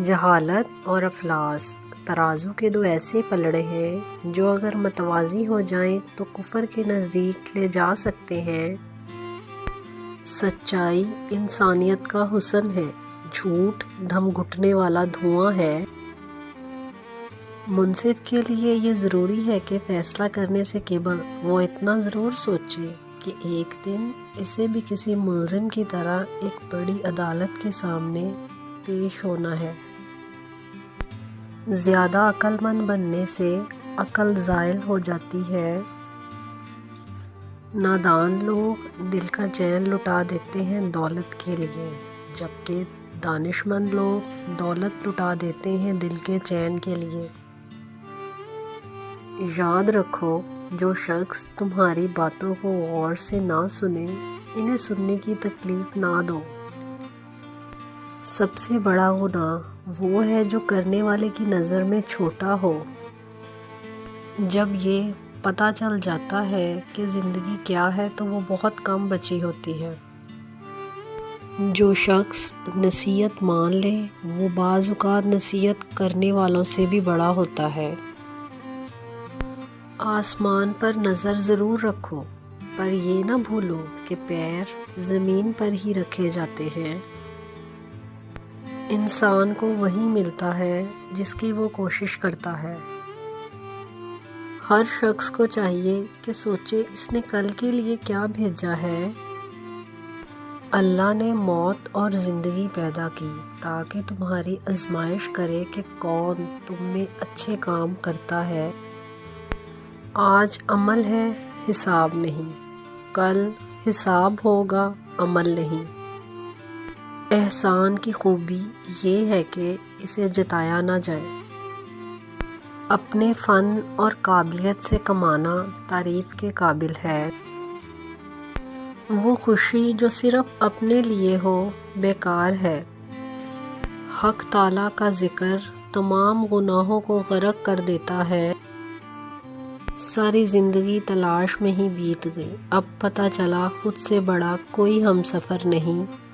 جہالت اور افلاس ترازو کے دو ایسے پلڑے ہیں جو اگر متوازی ہو جائیں تو کفر کے نزدیک لے جا سکتے ہیں۔ سچائی انسانیت کا حسن ہے، جھوٹ دم گھٹنے والا دھواں ہے۔ منصف کے لیے یہ ضروری ہے کہ فیصلہ کرنے سے قبل وہ اتنا ضرور سوچے کہ ایک دن اسے بھی کسی ملزم کی طرح ایک بڑی عدالت کے سامنے پیش ہونا ہے۔ زیادہ عقل مند بننے سے عقل زائل ہو جاتی ہے۔ نادان لوگ دل کا چین لٹا دیتے ہیں دولت کے لیے، جبکہ دانش مند لوگ دولت لٹا دیتے ہیں دل کے چین کے لیے۔ یاد رکھو، جو شخص تمہاری باتوں کو غور سے نہ سنے، انہیں سننے کی تکلیف نہ دو۔ سب سے بڑا گناہ وہ ہے جو کرنے والے کی نظر میں چھوٹا ہو۔ جب یہ پتہ چل جاتا ہے کہ زندگی کیا ہے تو وہ بہت کم بچی ہوتی ہے۔ جو شخص نصیحت مان لے وہ بعض اوقات نصیحت کرنے والوں سے بھی بڑا ہوتا ہے۔ آسمان پر نظر ضرور رکھو، پر یہ نہ بھولو کہ پیر زمین پر ہی رکھے جاتے ہیں۔ انسان کو وہی ملتا ہے جس کی وہ کوشش کرتا ہے۔ ہر شخص کو چاہیے کہ سوچے اس نے کل کے لیے کیا بھیجا ہے۔ اللہ نے موت اور زندگی پیدا کی تاکہ تمہاری آزمائش کرے کہ کون تم میں اچھے کام کرتا ہے۔ آج عمل ہے، حساب نہیں، کل حساب ہوگا، عمل نہیں۔ احسان کی خوبی یہ ہے کہ اسے جتایا نہ جائے۔ اپنے فن اور قابلیت سے کمانا تعریف کے قابل ہے۔ وہ خوشی جو صرف اپنے لیے ہو بیکار ہے۔ حق تعالیٰ کا ذکر تمام گناہوں کو غرق کر دیتا ہے۔ ساری زندگی تلاش میں ہی بیت گئی، اب پتہ چلا خود سے بڑا کوئی ہم سفر نہیں۔